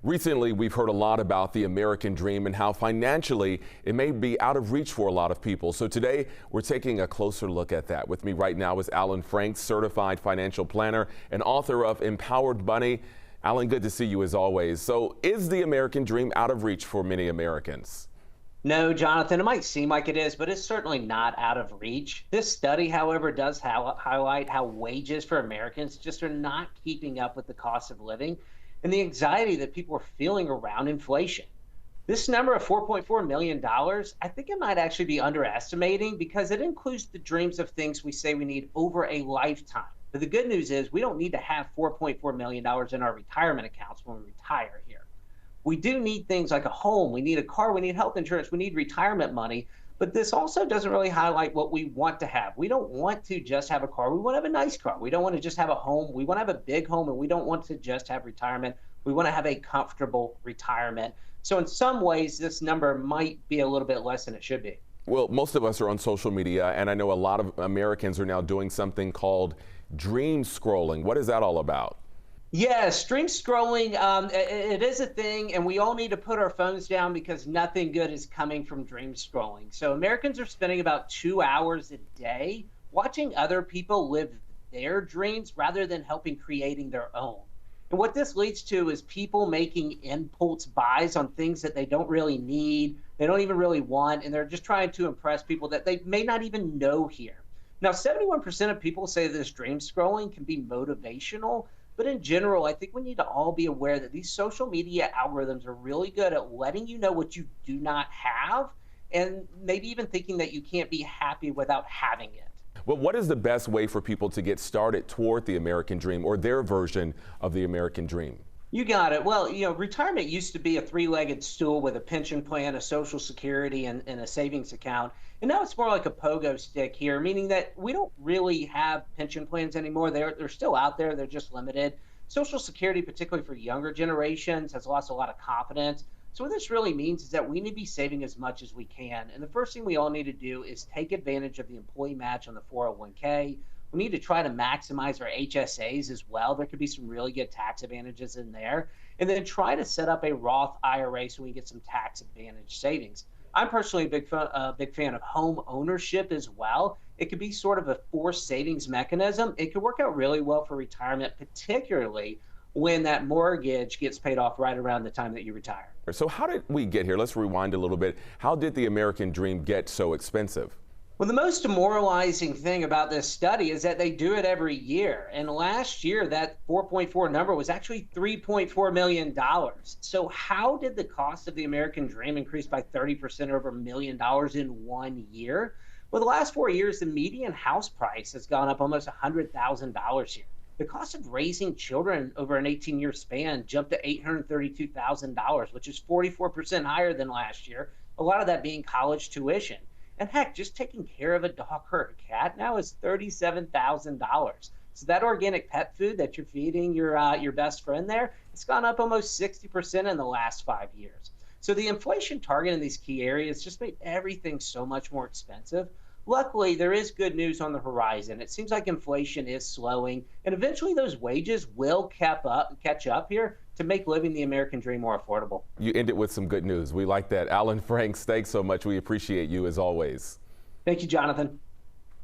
Recently, we've heard a lot about the American dream and how financially it may be out of reach for a lot of people. So today, we're taking a closer look at that. With me right now is Alan Franks, certified financial planner and author of Empowered Money. Alan, good to see you as always. So is the American dream out of reach for many Americans? No, Jonathan, it might seem like it is, but it's certainly not out of reach. This study, however, does highlight how wages for Americans just are not keeping up with the cost of living and the anxiety that people are feeling around inflation. This number of $4.4 million, I think it might actually be underestimating because it includes the dreams of things we say we need over a lifetime. But the good news is we don't need to have $4.4 million in our retirement accounts when we retire here. We do need things like a home, we need a car, we need health insurance, we need retirement money, but this also doesn't really highlight what we want to have. We don't want to just have a car, we want to have a nice car. We don't want to just have a home, we want to have a big home, and we don't want to just have retirement. We want to have a comfortable retirement. So in some ways, this number might be a little bit less than it should be. Well, most of us are on social media, and I know a lot of Americans are now doing something called dream scrolling. What is that all about? Yeah, stream scrolling, it is a thing, and we all need to put our phones down because nothing good is coming from dream scrolling. So Americans are spending about 2 hours a day watching other people live their dreams rather than helping creating their own. And what this leads to is people making impulse buys on things that they don't really need, they don't even really want, and they're just trying to impress people that they may not even know here. Now, 71% of people say this dream scrolling can be motivational. But in general, I think we need to all be aware that these social media algorithms are really good at letting you know what you do not have and maybe even thinking that you can't be happy without having it. Well, what is the best way for people to get started toward the American dream or their version of the American dream? You got it. Well, retirement used to be a three-legged stool with a pension plan, a Social Security, and a savings account. And now it's more like a pogo stick here, meaning that we don't really have pension plans anymore. They're still out there. They're just limited. Social Security, particularly for younger generations, has lost a lot of confidence. So what this really means is that we need to be saving as much as we can. And the first thing we all need to do is take advantage of the employee match on the 401k. We need to try to maximize our HSAs as well. There could be some really good tax advantages in there. And then try to set up a Roth IRA so we can get some tax advantage savings. I'm personally a big fan of home ownership as well. It could be sort of a forced savings mechanism. It could work out really well for retirement, particularly when that mortgage gets paid off right around the time that you retire. So how did we get here? Let's rewind a little bit. How did the American dream get so expensive? Well, the most demoralizing thing about this study is that they do it every year. And last year, that 4.4 number was actually $3.4 million. So how did the cost of the American dream increase by 30% over $1 million in 1 year? Well, the last 4 years, the median house price has gone up almost $100,000 here. The cost of raising children over an 18-year span jumped to $832,000, which is 44% higher than last year, a lot of that being college tuition. And heck, just taking care of a dog or a cat now is $37,000. So that organic pet food that you're feeding your best friend there, it's gone up almost 60% in the last 5 years. So the inflation target in these key areas just made everything so much more expensive. Luckily, there is good news on the horizon. It seems like inflation is slowing, and eventually those wages will catch up here to make living the American dream more affordable. You ended with some good news. We like that. Alan Franks, thanks so much. We appreciate you as always. Thank you, Jonathan.